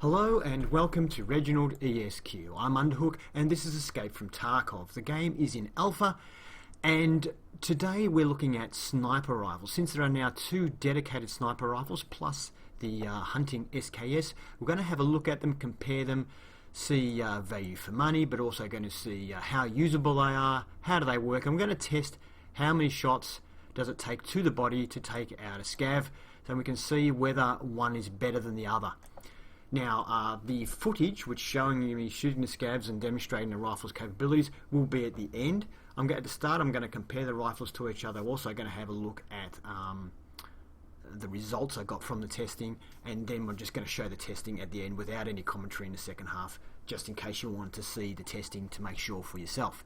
Hello and welcome to Reginaldesq. I'm Underhook and this is Escape from Tarkov. The game is in alpha and today we're looking at sniper rifles. Since there are now two dedicated sniper rifles plus the Hunting SKS, we're going to have a look at them, compare them, see value for money, but also going to see how usable they are, how do they work. I'm going to test how many shots does it take to the body to take out a scav, so we can see whether one is better than the other. Now, the footage, which showing me shooting the scavs and demonstrating the rifle's capabilities, will be at the end. At the start, I'm going to compare the rifles to each other. I'm also going to have a look at the results I got from the testing, and then we're just going to show the testing at the end without any commentary in the second half, just in case you want to see the testing to make sure for yourself.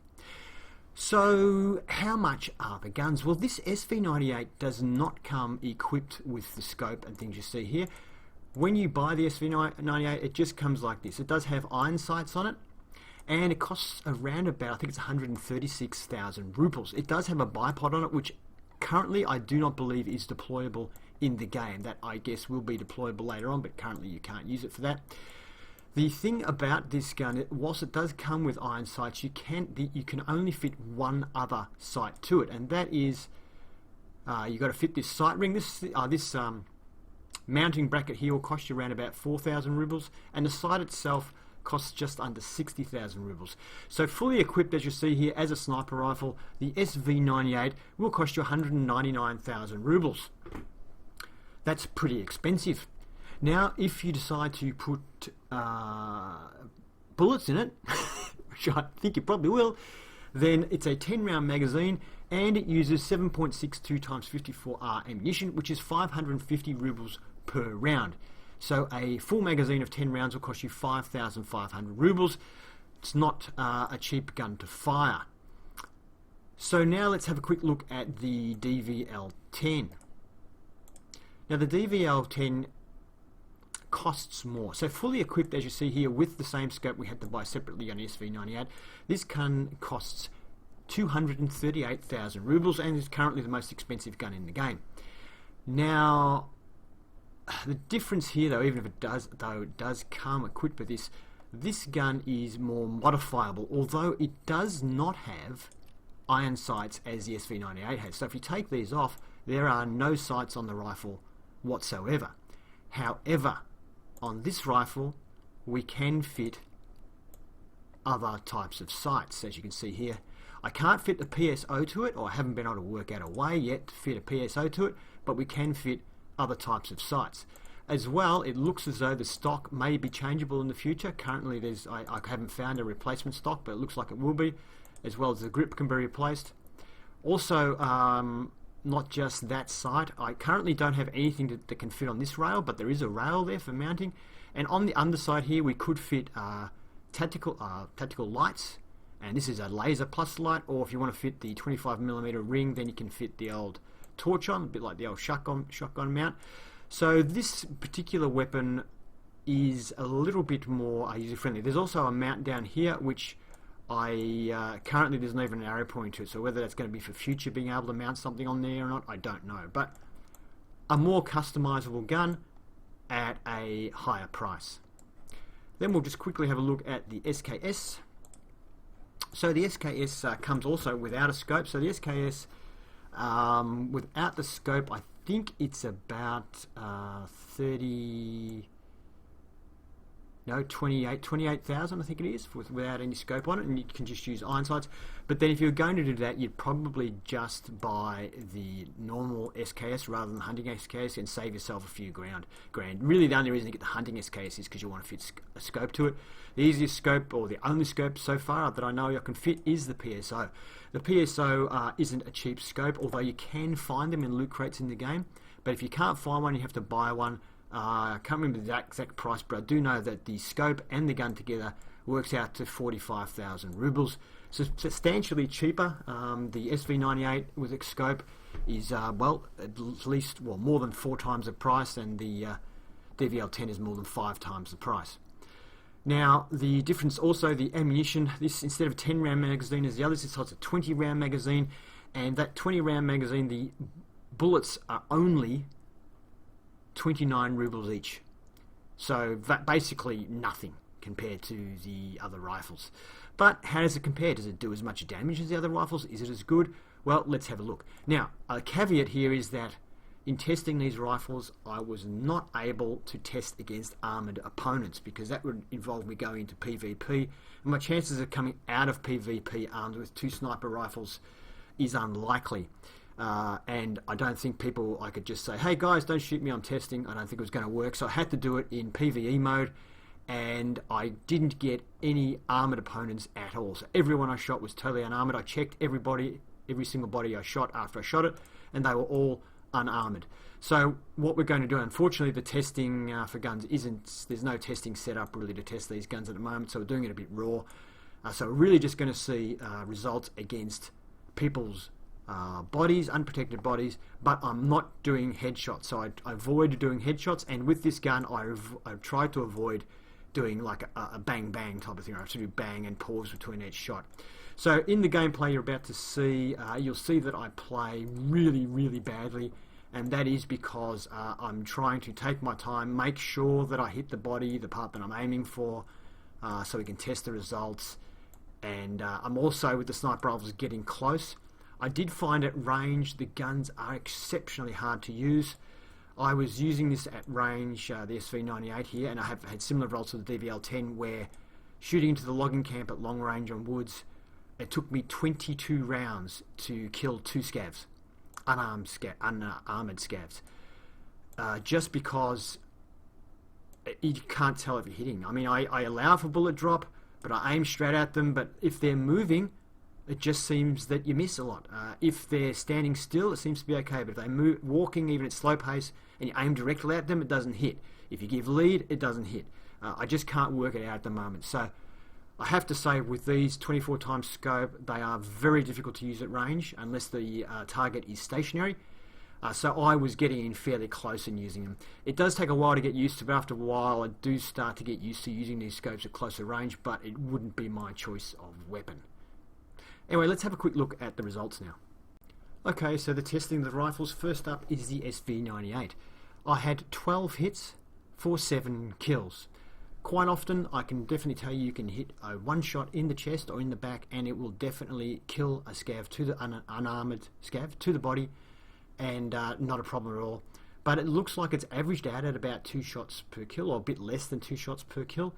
So, how much are the guns? Well, this SV98 does not come equipped with the scope and things you see here. When you buy the SV98, it just comes like this. It does have iron sights on it, and it costs around about, I think it's 136,000 rubles. It does have a bipod on it, which currently I do not believe is deployable in the game. That, I guess, will be deployable later on, but currently you can't use it for that. The thing about this gun, whilst it does come with iron sights, you can only fit one other sight to it, and that is, you've got to fit this sight ring. This mounting bracket here will cost you around about 4,000 rubles, and the sight itself costs just under 60,000 rubles. So fully equipped, as you see here, as a sniper rifle, the SV98 will cost you 199,000 rubles. That's pretty expensive. Now, if you decide to put bullets in it, which I think you probably will, then it's a 10-round magazine, and it uses 7.62 times 54R ammunition, which is 550 rubles per round. So a full magazine of 10 rounds will cost you 5,500 rubles. It's not a cheap gun to fire. So now let's have a quick look at the DVL-10. Now the DVL-10 costs more. So fully equipped, as you see here, with the same scope we had to buy separately on the SV98, this gun costs 238,000 rubles and is currently the most expensive gun in the game. Now, the difference here, though, even if it does come equipped with this gun is more modifiable, although it does not have iron sights as the SV98 has. So if you take these off, there are no sights on the rifle whatsoever. However, on this rifle, we can fit other types of sights, as you can see here. I can't fit a PSO to it, or I haven't been able to work out a way yet to fit a PSO to it, but we can fit other types of sights. As well, it looks as though the stock may be changeable in the future. Currently, I haven't found a replacement stock, but it looks like it will be, as well as the grip can be replaced. Also, not just that sight, I currently don't have anything that can fit on this rail, but there is a rail there for mounting. And on the underside here, we could fit tactical lights, and this is a laser plus light, or if you want to fit the 25mm ring, then you can fit the old torch on, a bit like the old shotgun mount. So this particular weapon is a little bit more user-friendly. There's also a mount down here, which currently there's not even an arrow pointing to it, so whether that's going to be for future being able to mount something on there or not, I don't know. But a more customizable gun at a higher price. Then we'll just quickly have a look at the SKS. So the SKS comes also without a scope. So the SKS, without the scope, I think it's about 28,000 I think it is, without any scope on it, and you can just use iron sights. But then if you're going to do that, you'd probably just buy the normal SKS rather than the Hunting SKS and save yourself a few grand. Really the only reason to get the Hunting SKS is because you want to fit a scope to it. The easiest scope, or the only scope so far that I know I can fit, is the PSO. The PSO isn't a cheap scope, although you can find them in loot crates in the game. But if you can't find one, you have to buy one. I can't remember the exact price, but I do know that the scope and the gun together works out to 45,000 rubles. So substantially cheaper. The SV98 with its scope is, more than 4 times the price, and the DVL-10 is more than 5 times the price. Now, the difference also, the ammunition, this instead of a 10-round magazine as the others, it's a 20-round magazine, and that 20-round magazine, the bullets are only 29 rubles each. So that basically nothing compared to the other rifles. But how does it compare? Does it do as much damage as the other rifles? Is it as good? Well, let's have a look. Now, a caveat here is that in testing these rifles, I was not able to test against armoured opponents because that would involve me going into PvP. And my chances of coming out of PvP armed with 2 sniper rifles is unlikely. And I don't think I could just say, hey guys, don't shoot me, I'm testing. I don't think it was going to work. So I had to do it in PvE mode. And I didn't get any armoured opponents at all. So everyone I shot was totally unarmoured. I checked every single body I shot after I shot it, and they were all unarmoured. So what we're going to do, unfortunately, the testing for guns there's no testing set up really to test these guns at the moment, so we're doing it a bit raw. So we're really just going to see results against people's bodies, unprotected bodies, but I'm not doing headshots. So I avoid doing headshots, and with this gun, I've tried to avoid doing like a bang bang type of thing. I have to do bang and pause between each shot. So in the gameplay you're about to see, you'll see that I play really, really badly, and that is because I'm trying to take my time, make sure that I hit the body, the part that I'm aiming for, so we can test the results. And I'm also, with the sniper rifles, getting close. I did find at range the guns are exceptionally hard to use. I was using this at range, the SV98 here, and I have had similar results with the DVL-10 where shooting into the logging camp at long range on woods, it took me 22 rounds to kill 2 scavs, unarmored scavs, just because you can't tell if you're hitting. I mean, I allow for bullet drop, but I aim straight at them, but if they're moving, it just seems that you miss a lot. If they're standing still, it seems to be okay, but if they're walking even at slow pace and you aim directly at them, it doesn't hit. If you give lead, it doesn't hit. I just can't work it out at the moment. So I have to say, with these 24 times scope, they are very difficult to use at range unless the target is stationary. So I was getting in fairly close and using them. It does take a while to get used to, but after a while I do start to get used to using these scopes at closer range, but it wouldn't be my choice of weapon. Anyway, let's have a quick look at the results now. Okay, so the testing of the rifles. First up is the SV98. I had 12 hits for 7 kills. Quite often, I can definitely tell you can hit a one shot in the chest or in the back and it will definitely kill a scav, to the unarmoured scav, to the body, and not a problem at all. But it looks like it's averaged out at about 2 shots per kill, or a bit less than 2 shots per kill.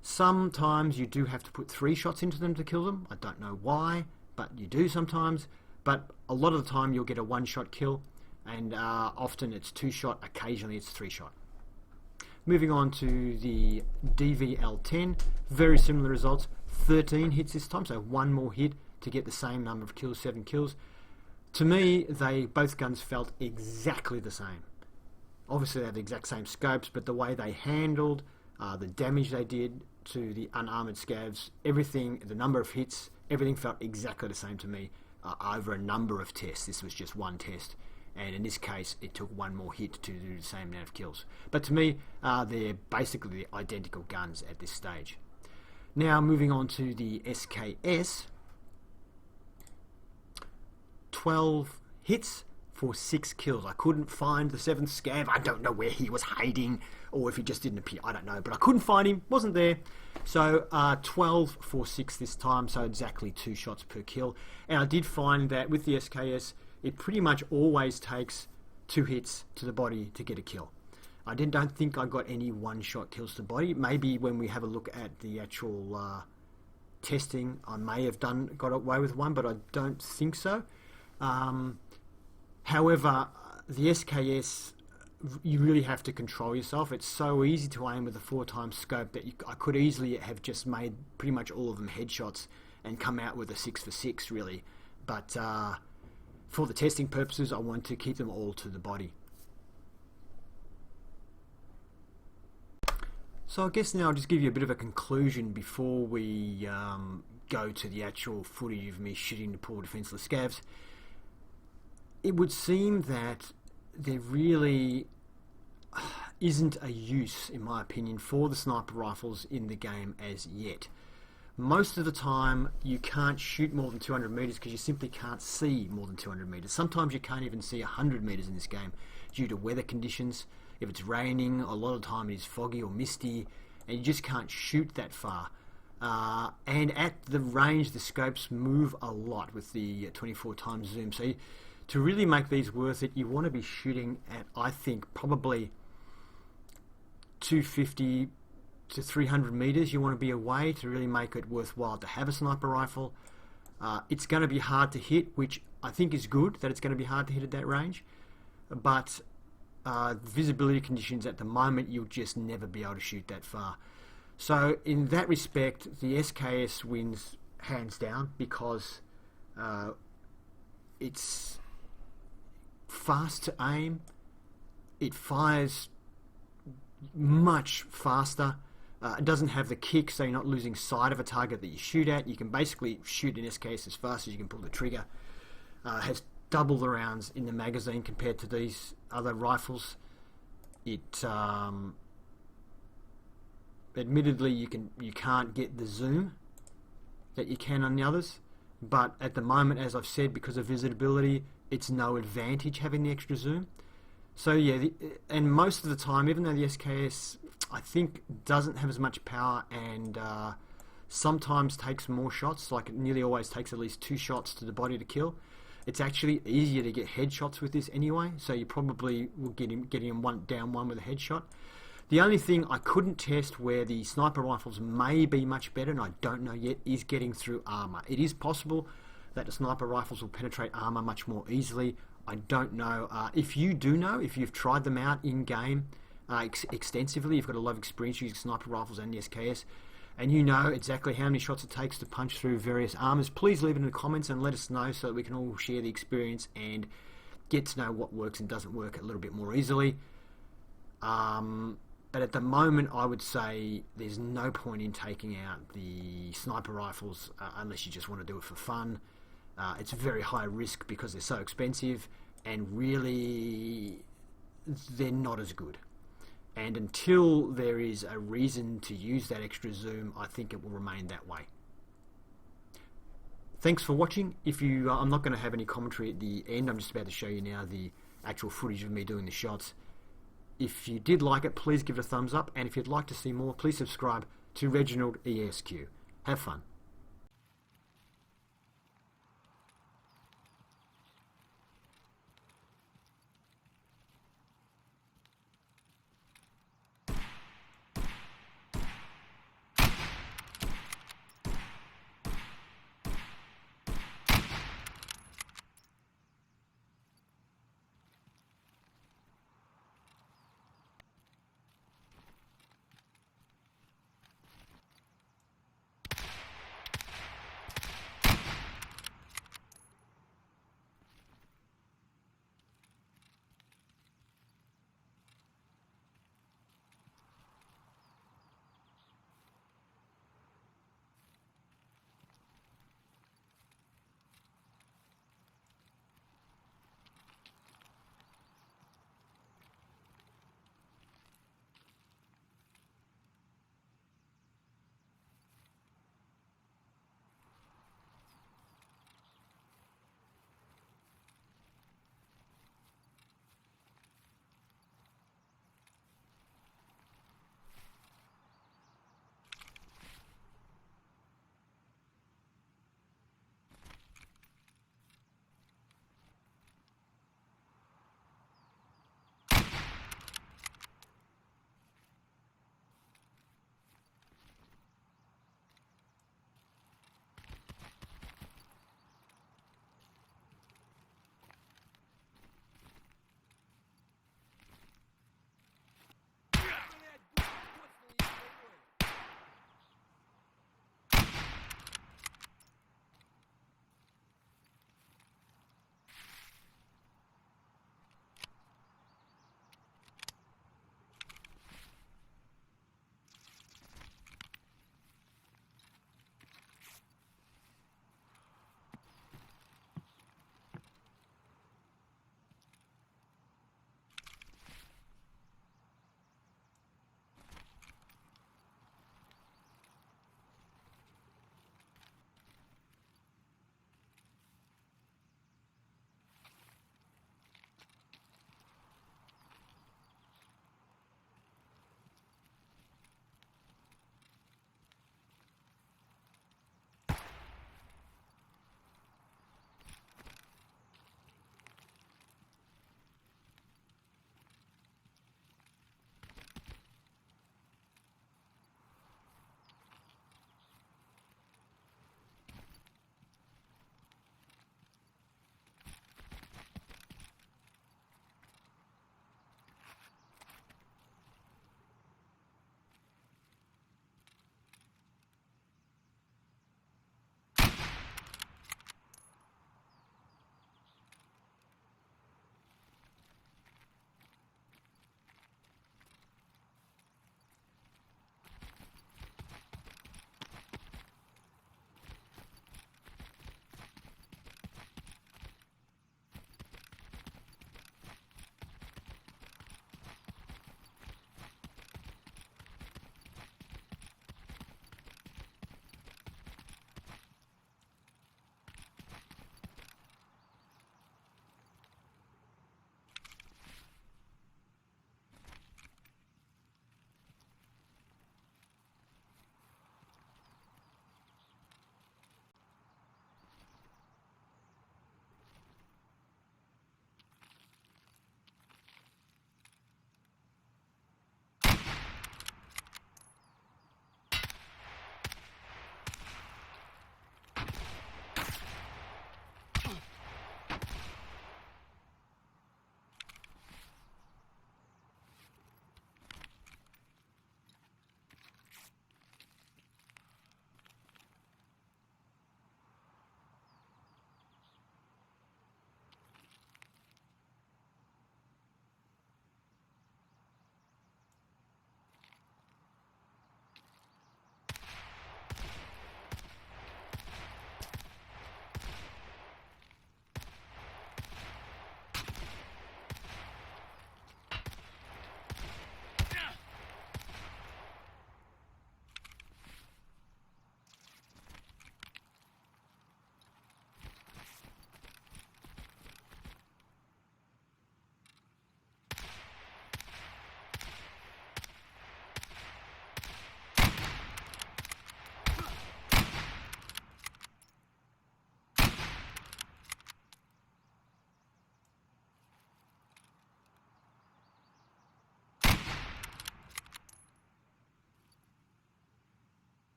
Sometimes you do have to put 3 shots into them to kill them. I don't know why, but you do sometimes. But a lot of the time you'll get a 1-shot kill, and often it's 2-shot, occasionally it's 3-shot. Moving on to the DVL-10, very similar results. 13 hits this time, so 1 more hit to get the same number of kills, 7 kills. To me, both guns felt exactly the same. Obviously they have the exact same scopes, but the way they handled, the damage they did to the unarmoured scavs, everything, the number of hits, everything felt exactly the same to me over a number of tests. This was just one test, and in this case it took 1 more hit to do the same amount of kills. But to me, they're basically identical guns at this stage. Now moving on to the SKS, 12 hits for 6 kills. I couldn't find the 7th scav. I don't know where he was hiding, or if he just didn't appear, I don't know, but I couldn't find him, wasn't there. So 12 for 6 this time, so exactly 2 shots per kill. And I did find that with the SKS, it pretty much always takes 2 hits to the body to get a kill. I don't think I got any 1-shot kills to the body. Maybe when we have a look at the actual testing, I may have got away with 1, but I don't think so. However, the SKS, you really have to control yourself. It's so easy to aim with a 4x scope that I could easily have just made pretty much all of them headshots and come out with a 6 for 6 really. But for the testing purposes, I want to keep them all to the body. So I guess now I'll just give you a bit of a conclusion before we go to the actual footage of me shooting the poor defenseless scavs. It would seem that there really isn't a use, in my opinion, for the sniper rifles in the game as yet. Most of the time you can't shoot more than 200 meters because you simply can't see more than 200 meters. Sometimes you can't even see 100 meters in this game due to weather conditions. if it's raining, a lot of the time it is foggy or misty, and you just can't shoot that far. And at the range, the scopes move a lot with the 24 times zoom. So to really make these worth it, you want to be shooting at, I think, probably 250 to 300 meters. You want to be away to really make it worthwhile to have a sniper rifle. It's going to be hard to hit, which I think is good that it's going to be hard to hit at that range. But visibility conditions at the moment, you'll just never be able to shoot that far. So in that respect, the SKS wins hands down because it's fast to aim. It fires much faster. It doesn't have the kick, so you're not losing sight of a target that you shoot at. You can basically shoot an SKS as fast as you can pull the trigger. Has double the rounds in the magazine compared to these other rifles. It admittedly you can't get the zoom that you can on the others, but at the moment, as I've said, because of visibility, it's no advantage having the extra zoom. So yeah, and most of the time, even though the SKS I think doesn't have as much power and sometimes takes more shots, like it nearly always takes at least 2 shots to the body to kill, it's actually easier to get headshots with this anyway, so you probably will get him down one with a headshot. The only thing I couldn't test where the sniper rifles may be much better, and I don't know yet, is getting through armor. It is possible that the sniper rifles will penetrate armor much more easily. I don't know. If you do know, if you've tried them out in-game extensively, you've got a lot of experience using sniper rifles and the SKS, and you know exactly how many shots it takes to punch through various armors, please leave it in the comments and let us know so that we can all share the experience and get to know what works and doesn't work a little bit more easily. But at the moment, I would say there's no point in taking out the sniper rifles unless you just want to do it for fun. It's very high risk because they're so expensive, and really they're not as good. And until there is a reason to use that extra zoom, I think it will remain that way. Thanks for watching. I'm not going to have any commentary at the end. I'm just about to show you now the actual footage of me doing the shots. If you did like it, please give it a thumbs up, and if you'd like to see more, please subscribe to Reginaldesq. Have fun.